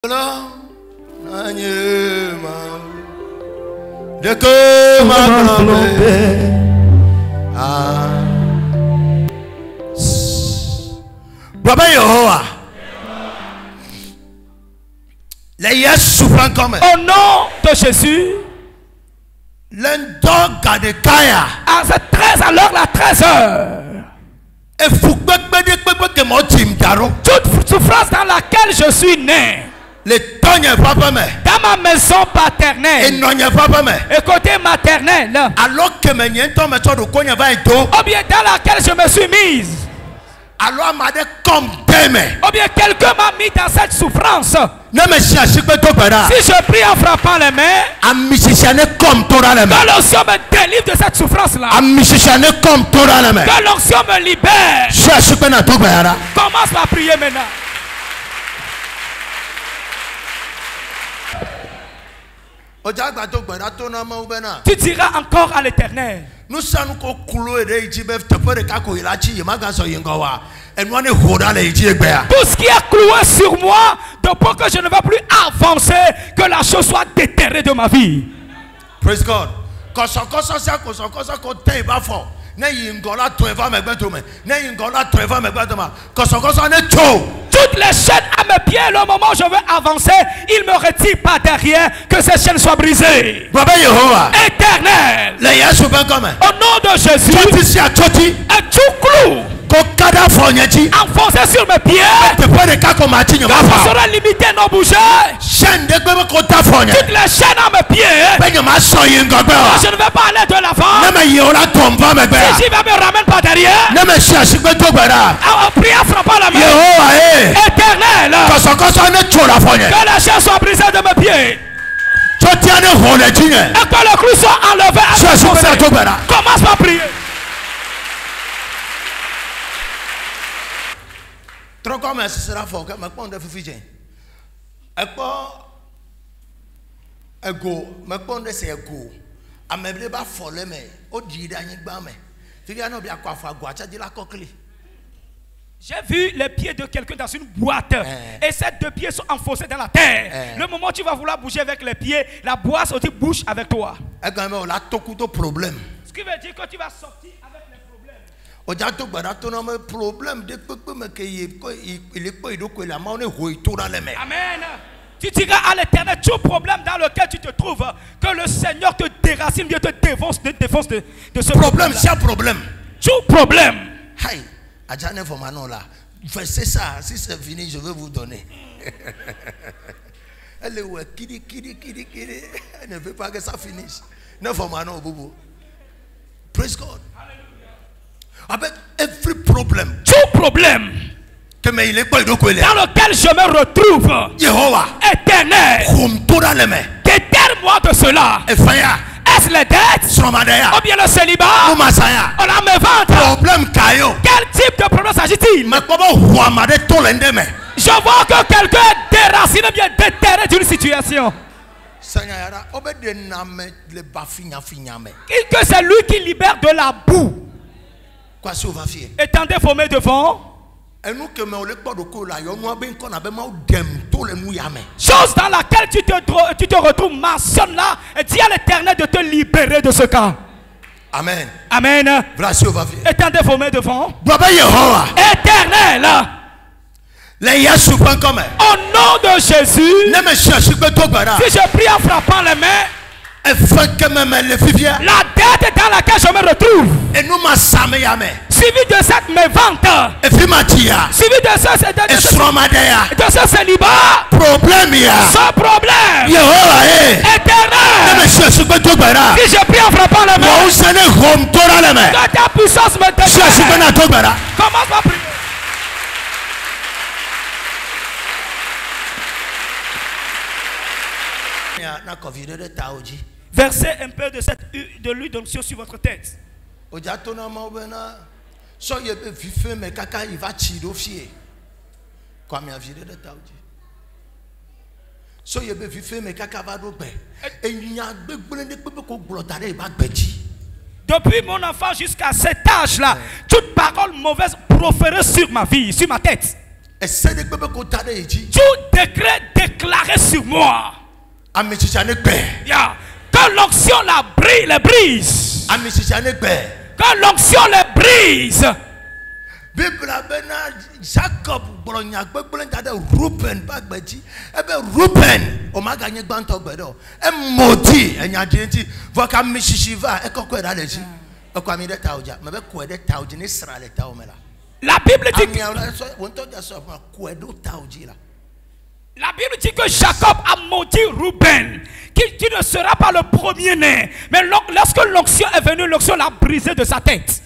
De que ma grand-mère Baba Yehowa les yes souffrant comme au nom de Jésus l'endog de Kaya à cette 13 alors la 13h et fou que mon team taro toute souffrance dans laquelle je suis né les tonnes papa mais dans ma maison paternelle et non y a papa mais et côté maternel alors que mes nientons me sont de konya va et tout ou bien dans laquelle je me suis mise alors m'a dit comme demain ou bien quelqu'un m'a mis dans cette souffrance ne me cherche pas tout para si je prie en frappant les mains à musicienner comme toi la main que l'onction me délivre de cette souffrance là à musicienner comme toi la main que l'onction me libère cherche pas tout para commence à prier maintenant. Tu diras encore à l'Éternel. Nous sommes tout ce qui est cloué sur moi, de peur que je ne vais plus avancer, que la chose soit déterrée de ma vie. Praise God. Toutes les chaînes à mes pieds, le moment où je veux avancer, il me retire pas derrière, que ces chaînes soient brisées. Éternel, au nom de Jésus, un tout clou enfoncé sur mes pieds, je serai limité, non bouger. Toutes les chaînes à mes pieds, je ne vais pas aller de l'avant. Si j'y vais, me ramène pas derrière. En priant, frappant la main. Éternel, que les chaînes soient brisées de mes pieds. Et que le clou soit enlevé. Commence par prier. Trop comme ce sera fort, que ma pomme de Fufijin. Et quoi? Ego, ma pomme de c'est ego. A me blé ba folle mais, au dit d'année bamé. Figaro bien quoi faire guacha de la coquille. J'ai vu les pieds de quelqu'un dans une boîte. Et ces deux pieds sont enfoncés dans la terre. Le moment où tu vas vouloir bouger avec les pieds, la boîte aussi bouge avec toi. Et quand même, là, tout coup de problème. Ce qui veut dire que tu vas sortir avec les problèmes. Au diable, tu as un problème de il est pas il la main dans les mains. Amen. Tu diras à l'Éternel tout problème dans lequel tu te trouves, que le Seigneur te déracine, Dieu te défonce de ce problème. C'est un problème. Tout problème. Hi. Adjane Fomano là, faites ça, si c'est fini, je vais vous donner. Elle est où? Kiri. Elle ne veut pas que ça finisse. Ne Fomano, boubou. Praise God. Avec every problem. Tout problème. Dans lequel je me retrouve. Yehowa. Éternel. Déterre-moi de cela. Est-ce les dettes? Ou bien le célibat? On a mes ventes. Quel type de problème s'agit-il? Je vois que quelqu'un est déraciné, bien déterré d'une situation. Et que c'est lui qui libère de la boue. Étendez vos mains devant. Chose dans laquelle tu te retrouves, mentionne là et dis à l'Éternel de te libérer de ce cas. Amen. Amen. Étendez vos mains devant. Éternel. Au nom de Jésus, si je prie en frappant les mains, la dette dans laquelle je me retrouve, suivi de cette mévente, suivi de ce célibat, ce problème, éternel, si je prie en frappant les mains, que ta puissance me déterre. Commence par prier. Versez un peu de l'huile d'onction sur votre tête. Depuis mon enfant jusqu'à cet âge-là, toute parole mauvaise proférée sur ma vie, sur ma tête. Tout décret déclaré sur moi. Yeah. Que l'onction les brise. Que l'onction les brise. Bible abena Jacob bronya gbegble ntade Ruben bagbeji ebe Ruben o ma ganye gbanto gbedo e modi enyade nti voka mishishiva e kokko da leji e kwa mi de tauja me be ko de tauji ni Israel taumela. La Bible dit que la Bible dit que Jacob a maudit Ruben, qui ne sera pas le premier-né. Mais lorsque l'onction est venue, l'onction l'a brisé de sa tête.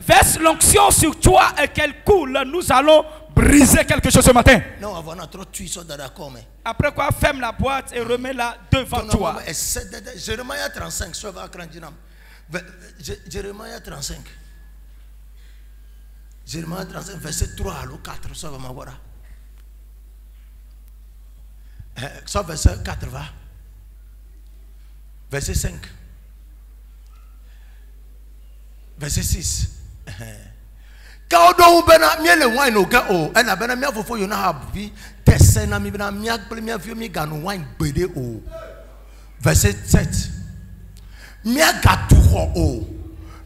Verse l'onction sur toi et qu'elle coule, nous allons briser quelque chose ce matin. Après quoi, ferme la boîte et remets-la devant toi. Jérémie 35, Jérémie 35. Jérémie 35, verset 3 à 4, ça va m'avoir. Ça, verset 4 va. Verset 5. Verset 6. Quand on a mis le wine au gars, elle a bien mis au fond, il y a vu, testé, n'a mis bien mis première vie, mi gano wine bédé au. Verset 7. Mia gatu o.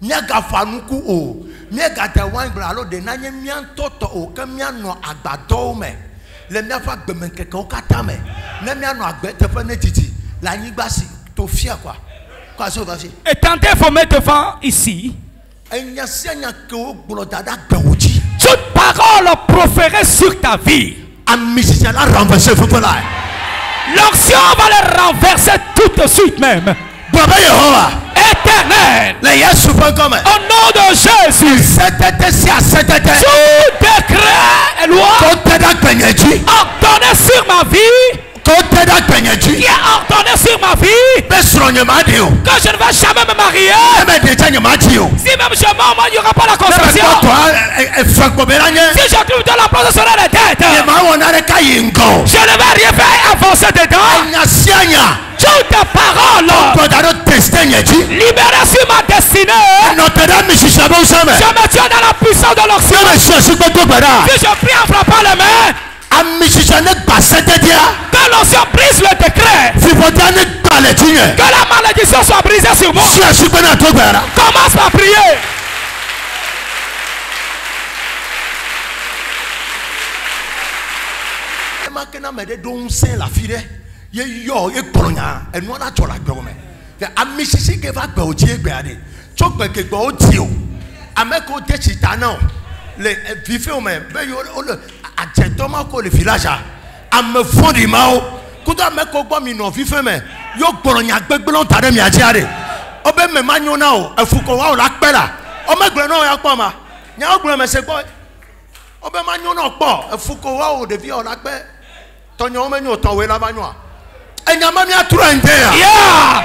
Mia gafanuku o. Mia gata wine blalo de nanye mia toto o. Que mia no agbado me. Le mia fa gbemen keke o kata me. Ne mia no agbe tefe ne titi. La nyibasi. Quoi? Et tentez vos mains devant ici. Toute parole proférée sur ta vie, l'onction va les renverser tout de suite même. Éternel, au nom de Jésus, tout décret et loi ordonné sur ma vie, qui a ordonné sur ma vie que je ne vais jamais me marier. Si même je meurs, il n'y aura pas la conception. Si je trouve dans la place, ce sera la tête. Je ne vais rien faire avancer dedans. Toutes tes paroles libérées sur ma destinée. Je me tiens dans la puissance de l'onction. Si je prie en frappant les mains, que l'onction brise le décret. Que la malédiction soit brisée sur moi. Commence à prier. le village a me fond du mao kuda me ko gbo mi no fife me yo gboro nya gbegbelon tare mi ajiare obe me manyo na o efuko wa o la pela o me gboro na ya po ma nya o gboro me se gbo obe manyo na po efuko wa o de vi o la pe tonyo me nyo ton we la manyo a enya ma mi aturo nje ya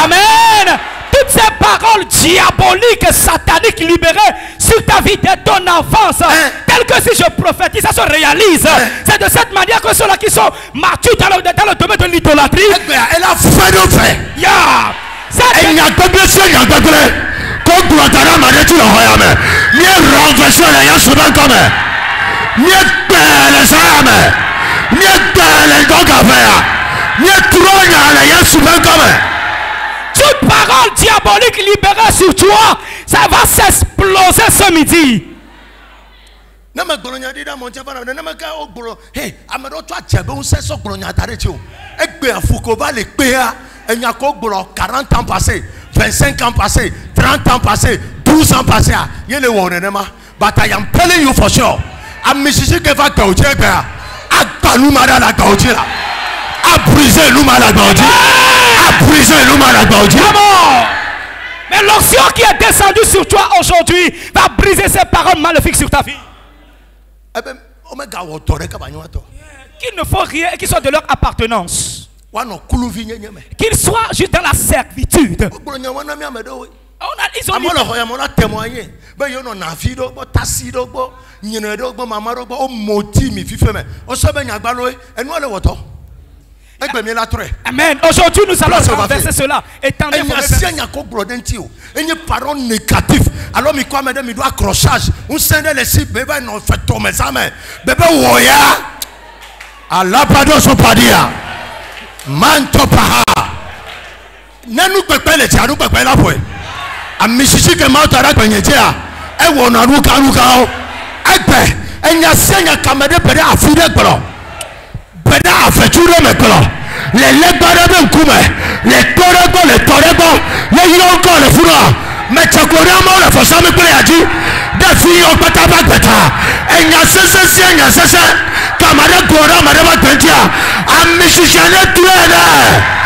amen. Toutes ces paroles diaboliques et sataniques libérées sur ta vie dès ton enfance, telles que si je prophétise, ça se réalise. C'est de cette manière que ceux-là qui sont matures dans le domaine de l'idolâtrie, elle a fait de fait. Il n'y a pas de blessure, il n'y a pas de blessure. Quand tu as ta main, tu l'as renversé. Il y a renversé les gens souvent comme il y a les âmes. Il y a les gens qui ont fait. Il y a trop les gens souvent comme toute parole diabolique libérée sur toi, ça va s'exploser ce midi. Hey, I'm not trying to say so. 40 ans passés, 25 ans passés, 30 ans passés, 12 ans passés. But I am telling you for sure, I'm Mississippi Keva Kaujeka. Akalumada la Kaujira. A brisé l'humain la Kaujira. A brisé l'humain la Kaujira. Mais l'onction qui est descendue sur toi aujourd'hui va briser ces paroles maléfiques sur ta vie. Qu'il ne faut rien et qu'ils soient de leur appartenance. Qu'ils soient juste dans la servitude. Ils ont témoigné. Amen. Aujourd'hui, nous allons renverser cela. Étendez vos parole négative. Alors, mi quoi, madame, il doit accrochage. On s'en est laissé, bébé, non, fait tomber ça, mais bébé, woya. Allah, pardon, son padia. Manto paha. Nanu pepe le tiaru pepe la poe. A misisi ke ma tara penyetia. E wona ruka o. Egbe, enya senya kamede pere afide gboro. Pere afeture me gboro. Le legbare be nkume. Le torego le torego. Le yonko le fura. Me chakore mo le fosame pere aji. De fi o pata bagbeta. Enya sese enya sese. Kamade gora mare ba pentia. A misisi ane tuene.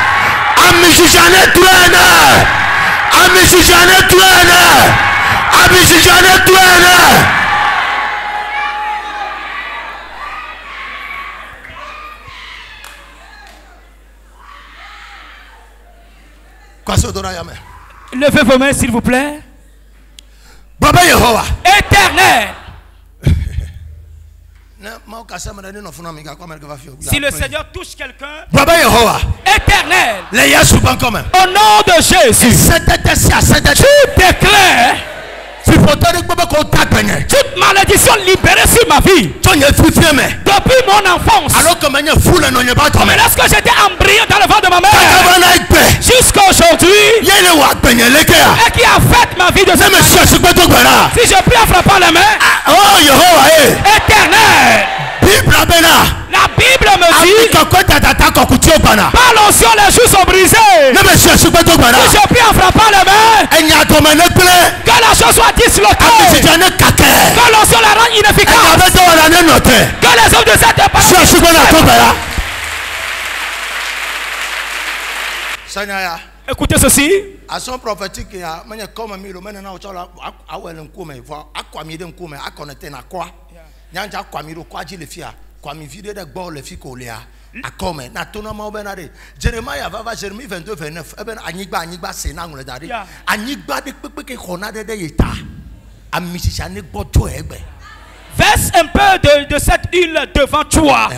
Amisijane tuene. Amisijane tuene. Amisijane tuene. Levez vos mains s'il vous plaît. Baba Yehowa. Éternel. Si le Seigneur touche quelqu'un, éternel, au nom de Jésus, tu déclares toute malédiction libérée sur ma vie depuis mon enfance. Mais lorsque j'étais embryon dans le ventre de ma mère, jusqu'à aujourd'hui, et qui a fait ma vie de cette manière, si je prie en frappant les mains, éternel, la Bible me dit, par l'onction les joues sont brisées. Si je prie en frappant les mains, que la chose soit dislocée, que l'onction la rende inefficace, que les hommes de cette époque. Écoutez ceci. À son prophétique, il y a akome na tona ma obenare Jeremiah vava Jérémie 22 29 eben anyigba se na ngule dari anyigba de pepe ke khona de yeta amisisa ne gboto egbe. Verse un peu de cette huile devant toi.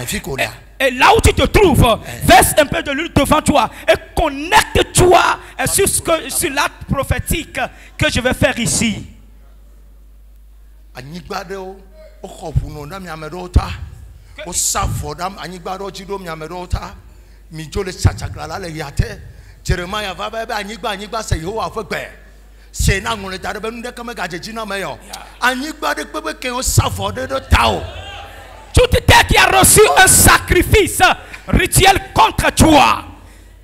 Et là où tu te trouves, verse un peu de l'huile devant toi et connecte-toi sur l'acte prophétique que je vais faire ici. Anyigba de o khofuno na mi amerota. O safodam anyigbaro jido mi amerota mi jole chachagrala le yate Jeremiah va ba anyigba se Yehowa fegbe se na ngule tare be nde kama gajeji na meyo anyigba de pepe ke o safode do tao. Toute terre qui a reçu un sacrifice rituel contre toi,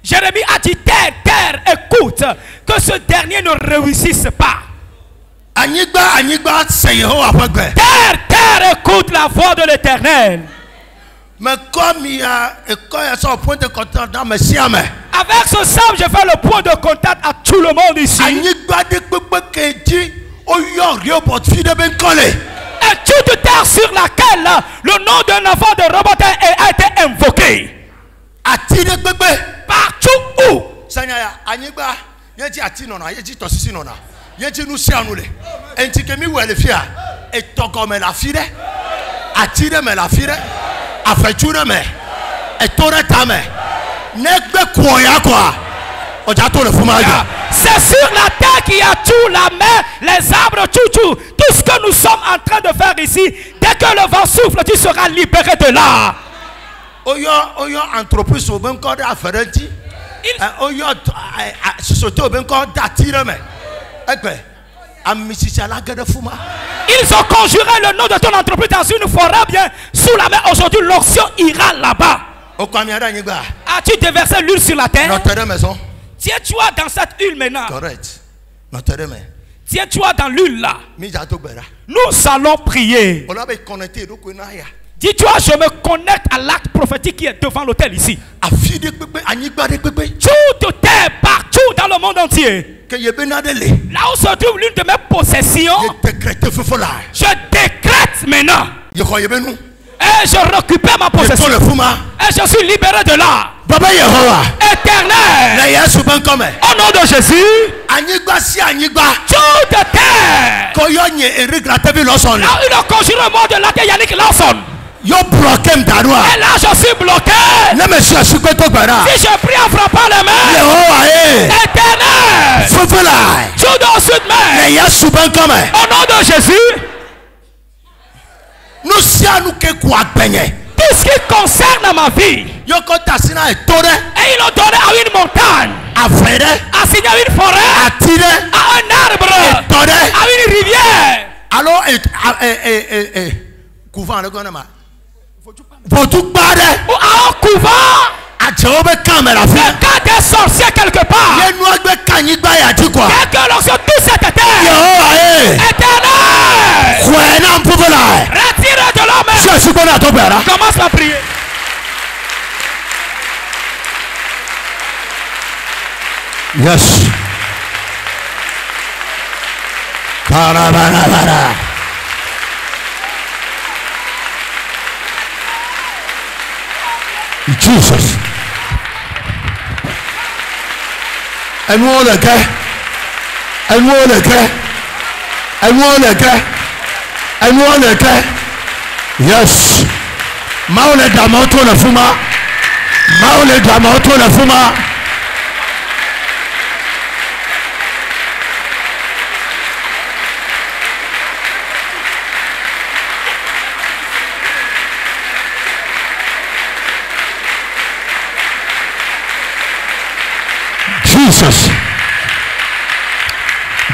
Jérémie a dit terre écoute que ce dernier ne réussisse pas. Anyigba se Yehowa fegbe. Terre écoute la voix de l'Éternel. Mais comme il y a un point de contact dans mes siens, avec ce sable, je fais le point de contact à tout le monde ici. Et toute terre sur laquelle le nom d'un enfant de Robotin a été invoqué. Partout où. C'est sur la terre qu'il y a tout, la mer, les arbres, tout ce que nous sommes en train de faire ici. Dès que le vent souffle, tu seras libéré de là. Entreprise au ben corps affairenti. Société au ben corps d'attirer mais. Ils ont conjuré le nom de ton entreprise dans une forêt bien sous la mer. Aujourd'hui, l'onction ira là-bas. As-tu déversé l'huile sur la terre? Tiens-toi dans cette huile maintenant. Correct. Tiens-toi dans l'huile là. Nous allons prier. Dis-toi, je me connecte à l'acte prophétique qui est devant l'autel ici. Toute terre, partout dans le monde entier. Là où se trouve l'une de mes possessions, je décrète maintenant. Et je récupère ma possession. Et je suis libéré de là. Éternel. Au nom de Jésus. Toute terre. Là où il a conjuré le mot de la terre, Yannick Lawson. Yo bloqué m'tanoa. Et là je suis bloqué. Ne me cherche pas toi bara. Si je prie en frappant les mains. Éternel. Fufula. Tout dans cette main. Ne ya suban comme. Au nom de Jésus. Nous sianu ke kwa penye. Tout ce qui concerne ma vie. Yoko tasina et tore. Et ils l'ont donné à une montagne. À frère. À signer à une forêt. À tirer. À un arbre. Et tore. À une rivière. Alors couvent le gouvernement. Pour tout parler. Ou à un couvent. À Jéhovah caméra. Mais quand des sorciers quelque part. Il y a nous avec Kanigba et quoi. Quelque lorsque tout cet éternel. Éternel. Retirez de l'homme. Je suis bon à ton père. Commence à prier. Yes. Karabara. Jesus. And one again. And one again. And one again. And one again. Yes. Maule damoto la fuma. Maule damoto la fuma. Jesus.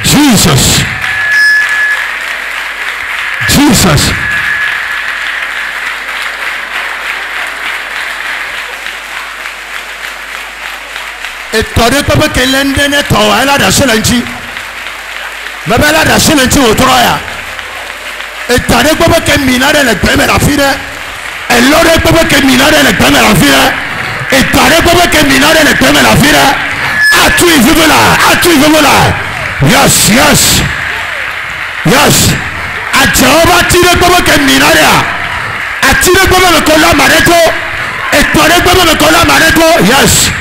Jesus. Jesus. Et tore papa kelende ne to ala da selanchi. Mabela da selanchi otroya. Et tore papa ke minare le preme la fine. Et lore papa ke minare le preme la fine. Et tore papa ke minare le preme la fine. Atu ivula. Yes, yes. Yes. A Jehovah tire papa ke minare. A tire papa le kola mareto. Et tore papa le kola mareto. Yes.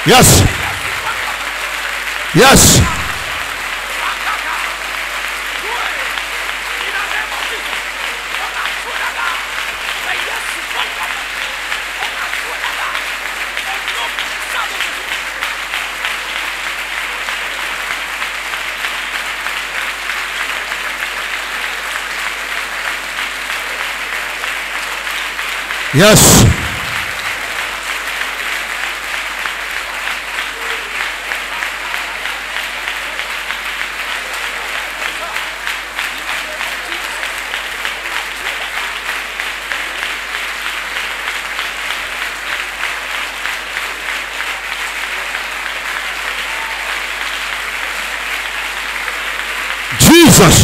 Yes. Yes. Yes. Yes. Jesus.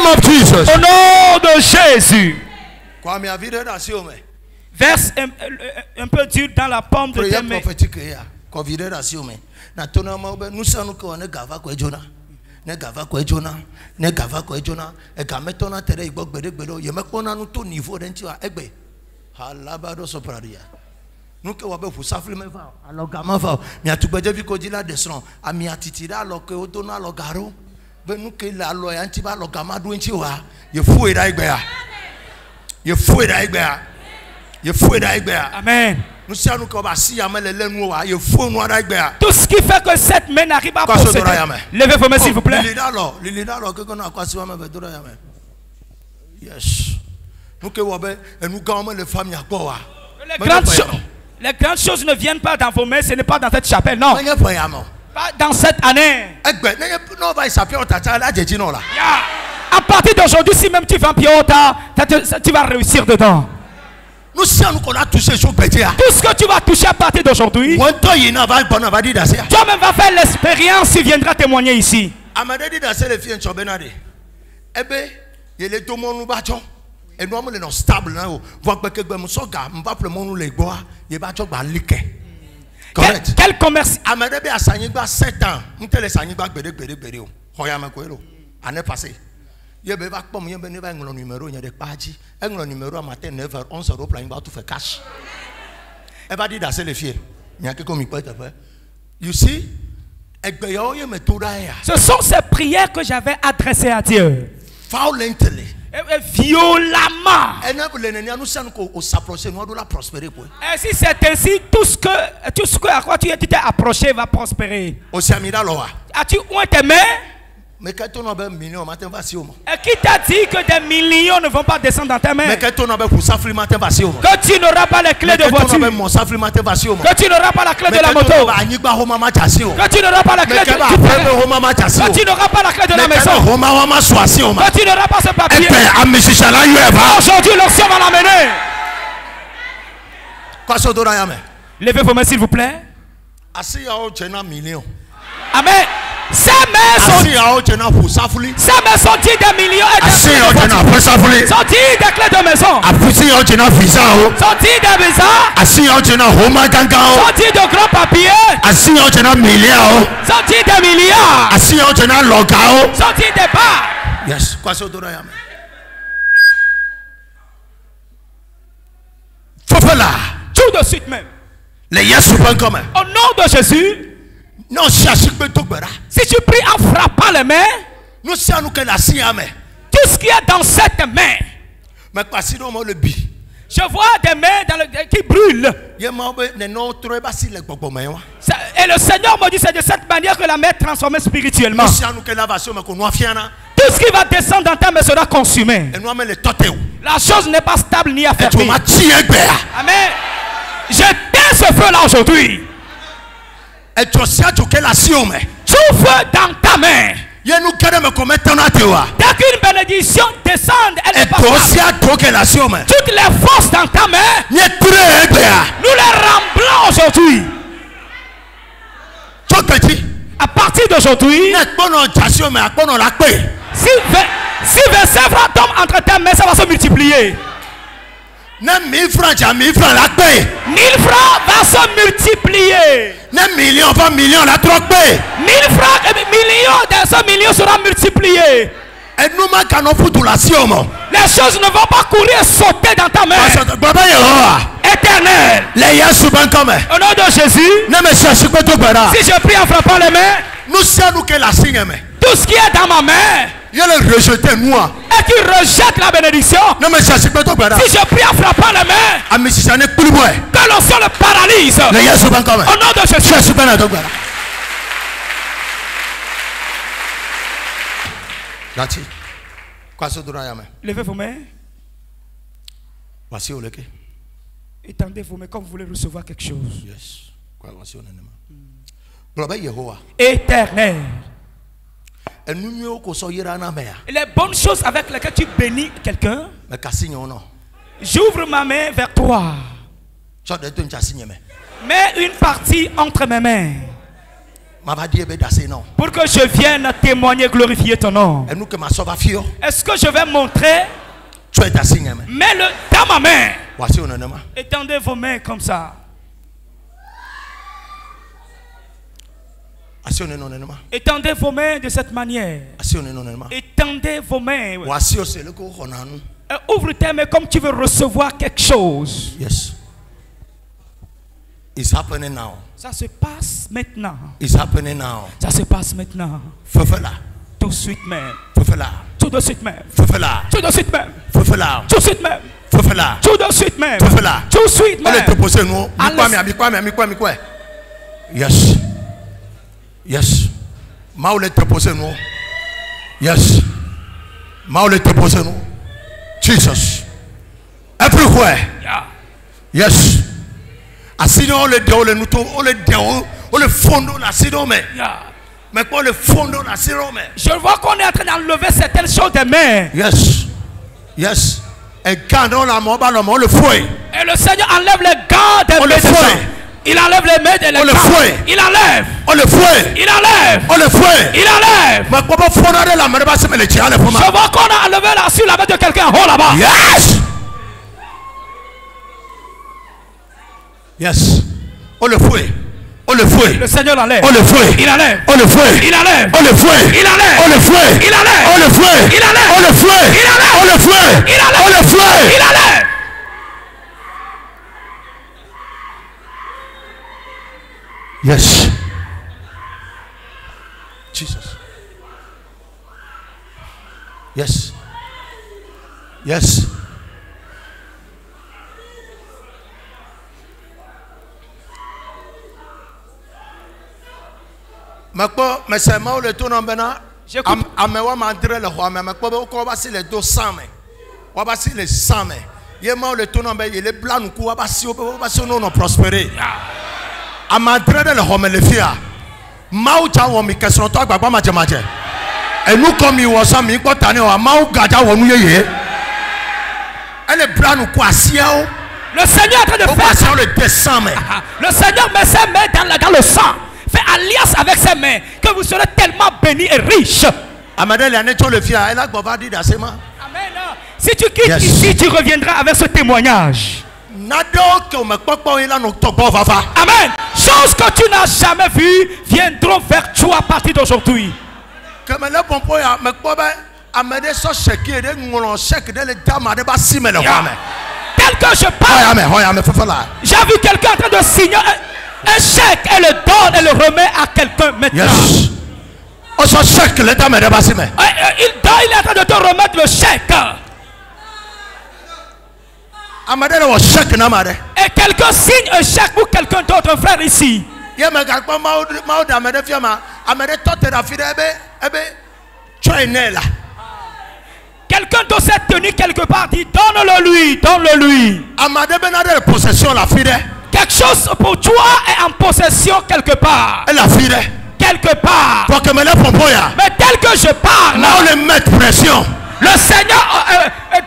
Of Jesus. Au nom de Jésus. Verse un peu dur dans la paume de tes mains. Nous que wabe fusafli me va alors gamin va mi atugbeje bi ko dila desron ami atitira alors que odona lo garo be nous que la lo ya nti ba lo gama do nti wa ye fu ira igbe ya ye fu ira igbe ya ye fu ira igbe ya amen. Nous si nous ko ba si ya mele lenu wa ye fu nu ara igbe ya. Tout ce qui fait que cette main n'arrive pas à posséder. Levez vos mains s'il vous plaît. Lili dalo que qu'on a quoi si wa me vedora ya me. Yes. Nous que wabe et nous gamin les femmes ya ko wa. Les grandes choses ne viennent pas dans vos mains, ce n'est pas dans cette chapelle, non. Pas dans cette année. À partir d'aujourd'hui, si même tu vas en Piota, tu vas réussir dedans. Nous savons qu'on a touché sur Pédia. Tout ce que tu vas toucher à partir d'aujourd'hui, toi-même vas faire l'expérience, tu viendras témoigner ici. Et nous sommes stable là. Quel commerce? Amadebe a 7 ans. Nous sommes 7 ans. Année passée. Il va pas comme il va un numéro, il y a des pages. Un numéro à matin 9h, 11h, il va tout faire cash. Elle va dire d'assez les filles. Il y a quelqu'un qui peut être fait. You see? Ce sont ces prières que j'avais adressées à Dieu. Violently. Violemment. Et si c'est ainsi, tout ce à quoi tu t'es approché va prospérer. As-tu oint tes mains? Et qui t'a dit que des millions ne vont pas descendre dans tes mains? Que tu n'auras pas les clés de voiture. Que tu n'auras pas la clé de la moto. Que tu n'auras pas la clé de la maison. Que tu n'auras pas la clé de la maison. Que tu n'auras pas ce papier. Aujourd'hui, l'onction va l'amener. Levez vos mains s'il vous plaît. Amen. Ces mains sont dignes des millions. Sont dignes des clés de maison. Sont dignes des visas. Sont dignes de grands papiers. Sont dignes des milliards. Sont dignes des parts. Yes. Tout de suite même. Au nom de Jésus. Non, si tu pries en frappant les mains, tout ce qui est dans cette main, je vois des mains qui brûlent. Et le Seigneur me dit c'est de cette manière que la main est transformée spirituellement. Tout ce qui va descendre dans ta main sera consumé. La chose n'est pas stable ni affaiblie. Amen. J'éteins ce feu là aujourd'hui. Tout feu dans ta main. Dès qu'une bénédiction descend, elle est pas stable. Toutes les forces dans ta main, nous les remblons aujourd'hui. À partir d'aujourd'hui, si 25 francs tombent entre tes mains, ça va se multiplier. 1000 francs va se multiplier. 1000 francs et millions de ce million sera multiplié. Les choses ne vont pas courir et sauter dans ta main. Éternel. Au nom de Jésus. Si je prie en frappant les mains, tout ce qui est dans ma main, et qui rejette la bénédiction, si je prie en frappant les mains, que l'onction le paralyse. Au nom de Jésus. Levez vos mains. Étendez vos mains comme vous voulez recevoir quelque chose. Éternel. Les bonnes choses avec lesquelles tu bénis quelqu'un, j'ouvre ma main vers toi. Mets une partie entre mes mains pour que je vienne témoigner, glorifier ton nom. Est-ce que je vais montrer? Mets-le dans ma main. Étendez vos mains comme ça. Étendez vos mains de cette manière. Étendez vos mains. Ouvre tes mains comme tu veux recevoir quelque chose. Yes. It's happening now. Ça se passe maintenant. It's happening now. Ça se passe maintenant. Tout de suite même. Tout de suite même. Tout de suite même. Tout de suite même. Tout de suite même. Tout de suite même. Yes. Yes. Maule te pose nous. Yes. Maule te pose nous. Jesus. Everywhere. Yeah. Yes. Asido le deo le nuto le fondo la sido mais. Yeah. Mais quoi le fondo la sido mais. Je vois qu'on est en train d'enlever certaines choses des mains. Yes. Yes. Et quand on la mobile on le fouet. Et le Seigneur enlève les gants des mains. Il enlève les mains et les gants. Il enlève. On le fouet. Il enlève. On le fouet. Il enlève. Mais comment fondre la main de basse mais le tient le fond. Je vois qu'on a enlevé la sur la main de quelqu'un en haut là-bas. Yes. Yes. On le fouet. Oh le fouet. Le Seigneur l'enlève. Oh le fouet. Il enlève. Oh le fouet. Il enlève. Oh le fouet. Il enlève. Oh le fouet. Il enlève. Oh le fouet. Il enlève. Oh le fouet. Il enlève. Oh le fouet. Il enlève. Oh le fouet. Il enlève. Yes. Jesus. Yes. Yes. Makpo mesema o le to na bena amewa mandre le ho ame makpo be ko ba si le do same wa ba si le same ye ma o le to na be ye le blanu ku wa ba si no no prospérer amandre le ho me le fia mau cha wo mi keso to agbagba majemaje enu ko mi wo so mi gbo tani o mau gaja wo nu yeye ele blanu ku asia o. Le Seigneur est en train de faire le Seigneur met ses mains dans le sang. Fait alliance avec ses mains que vous serez tellement bénis et riches. Amen. Si tu quittes ici, tu reviendras avec ce témoignage. Amen. Choses que tu n'as jamais vues viendront vers toi à partir d'aujourd'hui. Tel que je parle, j'ai vu quelqu'un en train de signer un chèque et le donne et le remet à quelqu'un maintenant. Yes. Il est en train de te remettre le chèque. Et quelqu'un signe un chèque pour quelqu'un d'autre, frère ici. Quelqu'un d'autre s'est tenu quelque part, dit donne-le lui, donne-le lui. Quelque chose pour toi est en possession quelque part. Quelque part. Mais tel que je parle, le Seigneur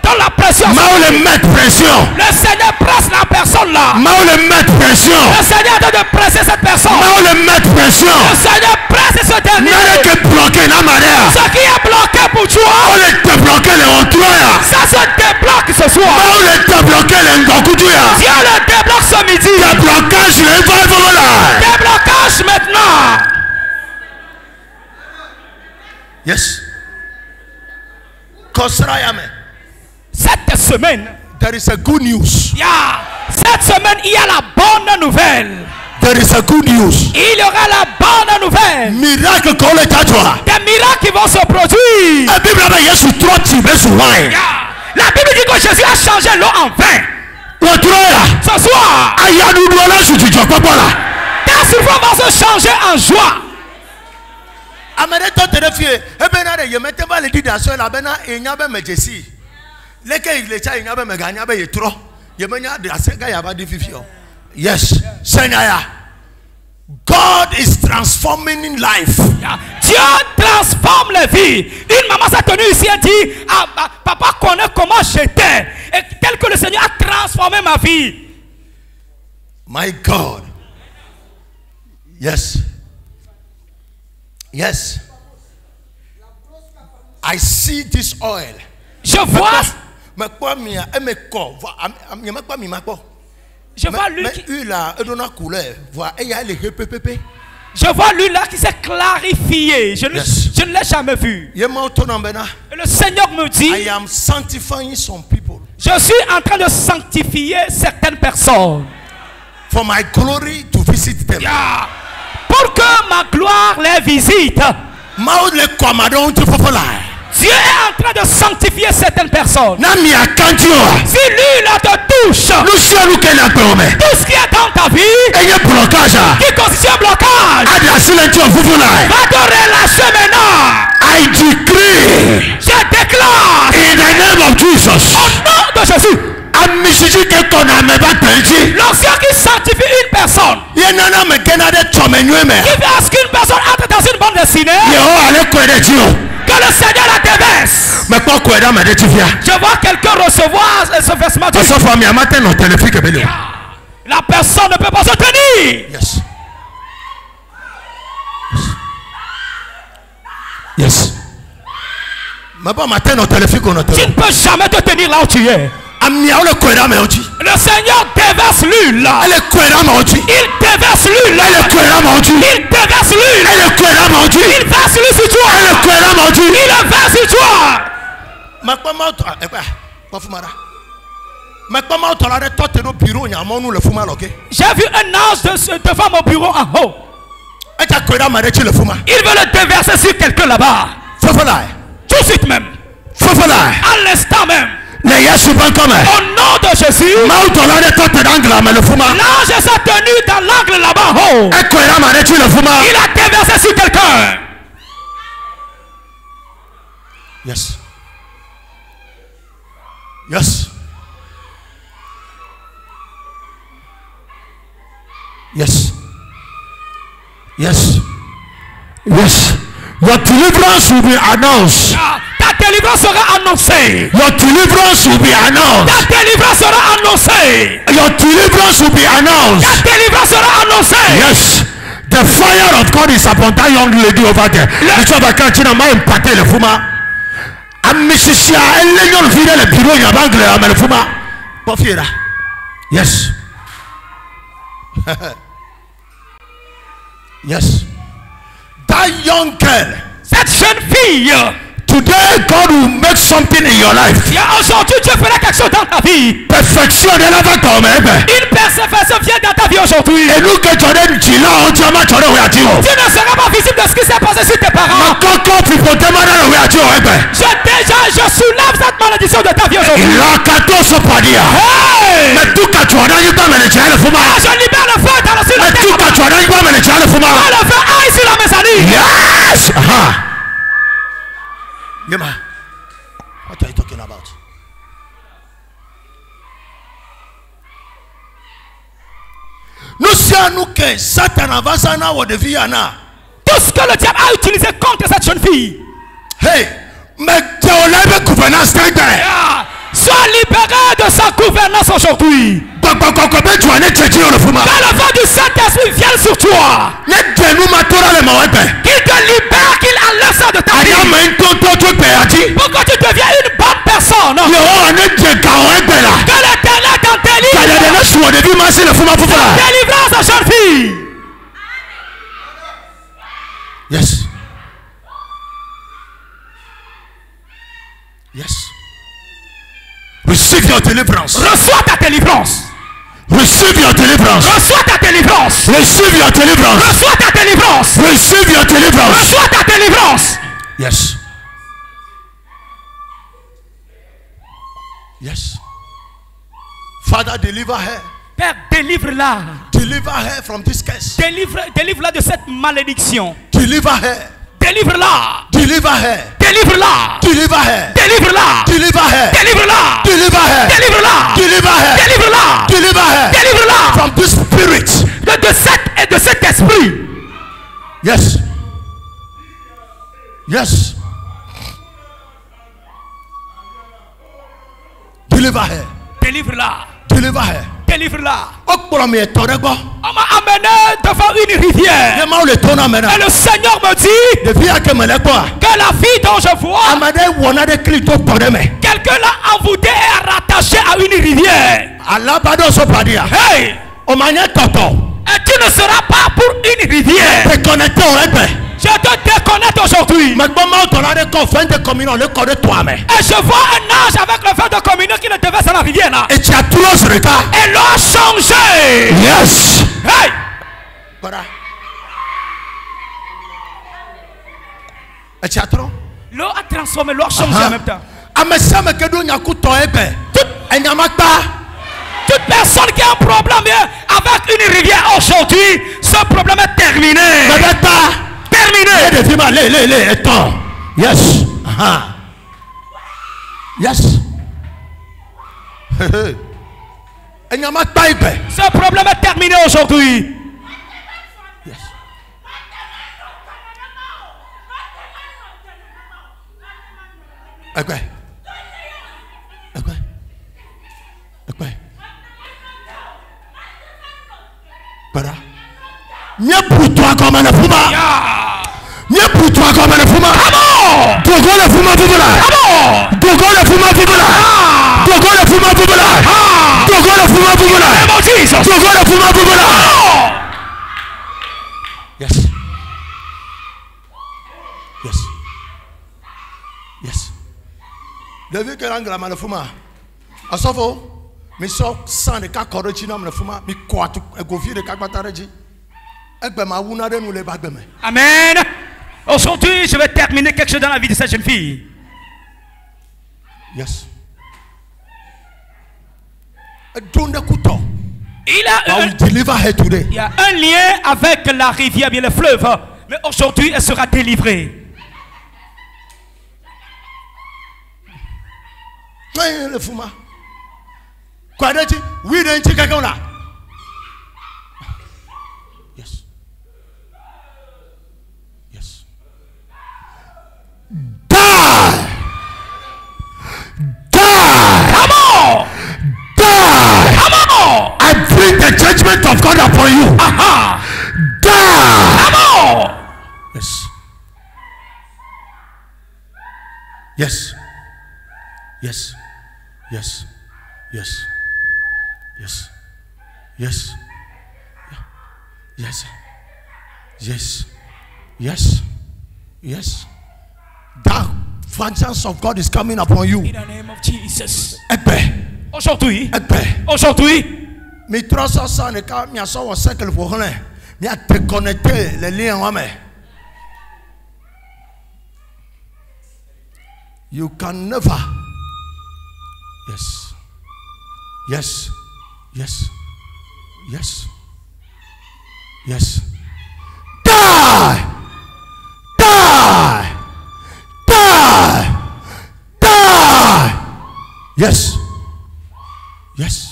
donne la pression. Le Seigneur presse la personne là. Le Seigneur doit de presser cette personne. Le Seigneur presse ce dernier. Ce qui est bloqué pour toi, ça se débloque ce soir. Dieu le débloque ce midi. Déblocage maintenant. Yes. Cette semaine, there is a good news. Cette semaine, il y a la bonne nouvelle. There is a good news. Il y aura la bonne nouvelle. Miracle qu'on le tatoua. Des miracles qui vont se produire. La Bible dit que Jésus a changé l'eau en vin. Ce soir, ta souffrance va se changer en joie. Yes, God is transforming life. Dieu transforme les vies. Une maman s'est tenue ici et dit papa connaît comment j'étais et tel que le Seigneur a transformé ma vie. My God. Yes. Yes. I see this oil. Je vois. Je vois l'huile là qui s'est clarifié. Je ne l'ai jamais vu. Et le Seigneur me dit, I am sanctifying some people. Je suis en train de sanctifier certaines personnes. For my glory to visit them. Pour que ma gloire les visite. Dieu est en train de sanctifier certaines personnes. Si lui là te touche, tout ce qui est dans ta vie, qui constitue un blocage, va te relâcher maintenant. I decree, je déclare, in the name of Jesus, au nom de Jésus, l'ancien qui sanctifie une personne, qui fait à ce qu'une personne entre dans une bande dessinée, que le Seigneur la déverse. Je vois quelqu'un recevoir ce versement. La personne ne peut pas se tenir. Yes. Yes. Tu ne peux jamais te tenir là où tu es. Le Seigneur déverse l'huile. Il déverse l'huile. Il déverse l'huile. Il verse l'huile sur toi. Il le verse sur toi. J'ai vu un ange devant mon bureau en haut. Il veut le déverser sur quelqu'un là-bas. Tout de suite même. À l'instant même. Au nom de Jésus, l'ange s'est tenu dans l'angle là-bas en haut. Il a déversé sur quelqu'un. Yes. Yes. Yes. Yes. Yes. Your deliverance will be announced. Ta délivrance sera annoncée. Your deliverance will be announced. Ta délivrance sera annoncée. Your deliverance will be announced. Ta délivrance sera annoncée. Yes. The fire of God is upon that young lady over there. Yes. Yes. That young girl. Cette jeune fille. Today God will make something in your life. Aujourd'hui Dieu fera quelque chose dans ta vie. Perfection de la vie. Une perfection vient dans ta vie aujourd'hui. Et nous que tu ne seras pas visible de ce qui s'est passé sur tes parents. Je soulève cette malédiction de ta vie aujourd'hui. Hey! Je libère le feu dans le ciel. Le feu aille sur la mezzanine. Yes. Yema, what are you talking about? Nous savons que Satan avance à nous de vie. Tout ce que le diable a utilisé contre cette jeune fille. Hey, mais tu as la gouvernance. Sois libéré de sa gouvernance aujourd'hui. Que le vent du Saint-Esprit vienne sur toi. Qu'il te libère, qu'il enlève ça de ta vie. Pour que tu deviens une bonne personne. Que l'Éternel t'en délivre. Délivrance de jeune fille. Yes. Yes. Receive your deliverance. Reçois ta délivrance. Receive your deliverance. Reçois ta délivrance. Receive your deliverance. Reçois ta délivrance. Receive your deliverance. Reçois ta délivrance. Yes. Yes. Father, deliver her. Père, délivre-la. Deliver her from this curse. Délivre-la de cette malédiction. Deliver her. Délivre-la. Deliver her. Délivre-la. Deliver her. Délivre-la. Deliver her. Délivre-la. Deliver her. Délivre-la. Deliver her. Délivre-la. Deliver her. Délivre-la. From this spirit. De cet esprit. Yes. Yes. Deliver her. Délivre-la. Deliver her. Délivre-la. On m'a amené devant une rivière. Et le Seigneur me dit que la fille dont je vois, quelqu'un l'a envoûtée et rattachée à une rivière. Hey! Et tu ne seras pas pour une rivière. Je te déconnecte aujourd'hui. Et je vois un ange avec le feu de communion qui le déverse dans la rivière là. Et l'eau a changé. Yes. Hey. L'eau a transformé, l'eau a changé en même temps. Toute personne qui a un problème avec une rivière aujourd'hui, ce problème est terminé. Terminé. Yes. Yes. Ce problème est terminé aujourd'hui. Yes. Okay. Nye pour toi comme un fuma. Nye pour toi comme un fuma. Dogo le fuma fuma. Dogo le fuma fuma. Dogo le fuma fuma. Jesus. Oh. Yes. Yes. Yes. David que l'angle ma le fuma. Asofo, mi so san de ka korochi na me fuma, mi ko atu egofi de ka gbatareji. Egbe ma wuna de nu le bagbe me. Amen. Aujourd'hui, je vais terminer quelque chose dans la vie de cette jeune fille. Yes. Il y a un lien avec la rivière, bien le fleuve. Mais aujourd'hui, elle sera délivrée. Le fuma. Quoi dit? Oui, d'un quelqu'un là. Yes. Yes. Die. Die. Come on. Die. Come on. I bring the judgment of God upon you. Aha. Die. Come on. Yes. Yes. Yes. Yes. Yes. Yes. Yes. Yes. Yes. Yes. Yes. That vengeance of God is coming upon you. In the name of Jesus. Aujourd'hui. Aujourd'hui. Mais 300 ne ka mi aso won cercle pour hon mi a te connecter les liens wa me. You can never. Yes. Yes. Yes. Yes. Yes. Die! Die! Die! Die! Yes. Yes.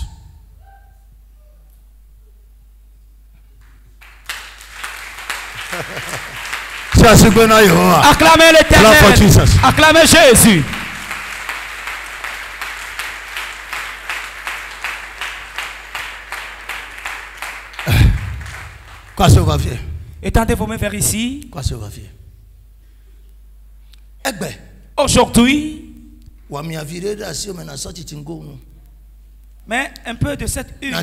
Acclamez l'Éternel. Acclamez Jésus. Quoi se va faire? Étendez vos mains vers ici. Quoi se va faire? Aujourd'hui. Mais un peu de cette huile.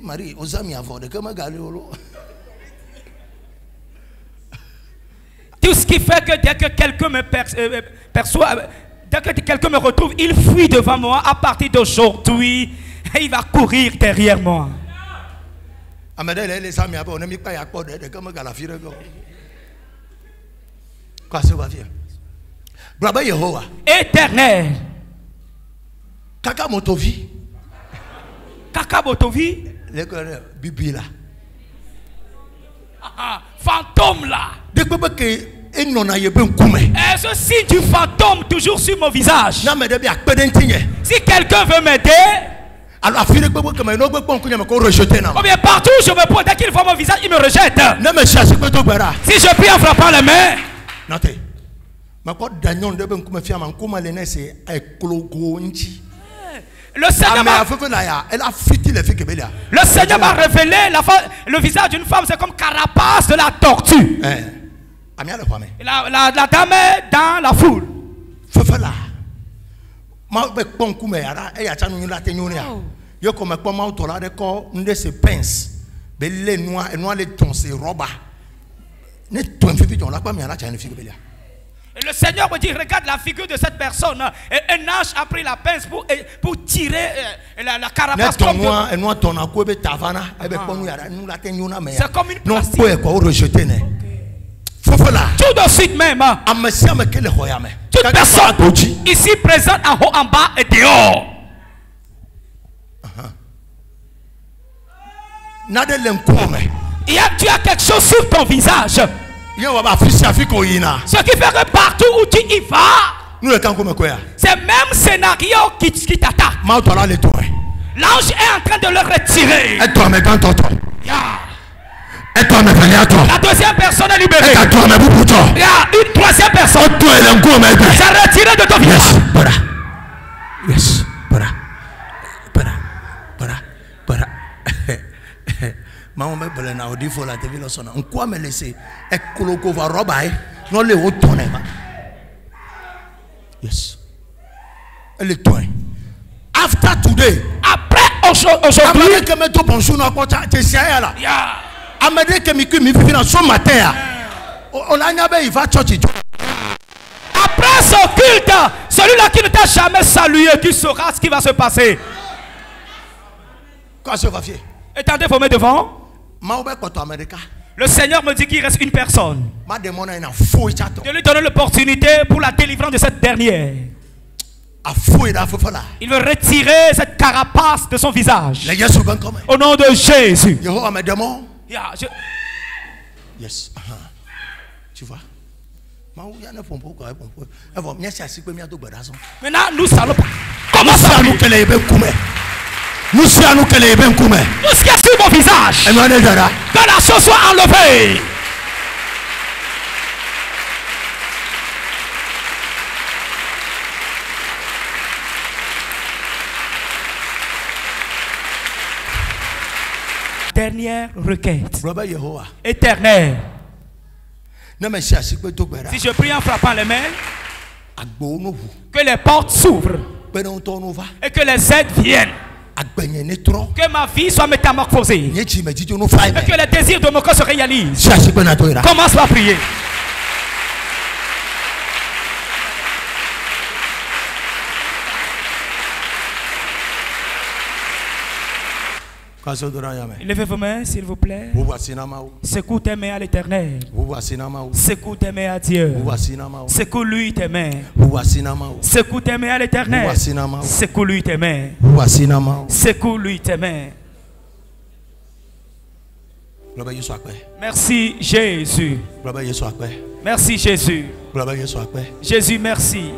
Marie, aux amis avant de comme tout ce qui fait que dès que quelqu'un me perçoit, dès que quelqu'un me retrouve, il fuit devant moi. À partir d'aujourd'hui, il va courir derrière moi. Éternel. Kaka motovi. Kaka motovi. Bibila. Fantôme là. Et ce signe du fantôme toujours sur mon visage. Si quelqu'un veut m'aider, ou bien partout où je me pose, dès qu'il voit mon visage, il me rejette. Si je prie en frappant les mains, le Seigneur m'a révélé le visage d'une femme, c'est comme carapace de la tortue. La dame est dans la foule. Et le Seigneur me dit, regarde la figure de cette personne. Et un ange a pris la pince pour tirer la carapace. C'est comme une plastique. Tout de suite même. Toute personne ici présente en haut, en bas et dehors. Tu as quelque chose sur ton visage. Ce qui fait que partout où tu y vas, c'est le même scénario qui t'attaque. L'ange est en train de le retirer. La deuxième personne est libérée. Il y a une troisième personne. C'est retiré de ton visage. Maman me belle na odi faut la TV lo sona. On quoi me laisser e koloko va roba e non le o tonne ma. Yes. Elle est toi. After today, après aujourd'hui, que me to bonjour na ko te sia là. yeah. Amade que mi fi na so matin. On a nya be il va church. Après ce culte, celui-là qui ne t'a jamais salué, tu sauras ce qui va se passer. Quoi se va faire? Étendez vos mains devant. Le Seigneur me dit qu'il reste une personne. De lui donner l'opportunité pour la délivrance de cette dernière. Il veut retirer cette carapace de son visage. Au nom de Jésus. Yeah, yes. Tu vois? Maintenant, nous allons commencer à nous. Nous sommes que les ben koumé. Tout ce qui est sur mon visage, que la chose soit enlevée. Dernière requête éternelle. Si je prie en frappant les mains, que les portes s'ouvrent et que les aides viennent. Que ma vie soit métamorphosée et que les désirs de mon corps se réalisent. Commence à prier. Levez vos mains, s'il vous plaît. Secoue tes mains à l'Éternel. Secoue tes mains à Dieu. Secoue-lui tes mains. Secoue tes mains à l'Éternel. Secoue-lui tes mains. Secoue-lui tes mains. Merci Jésus. Merci Jésus. Jésus, merci.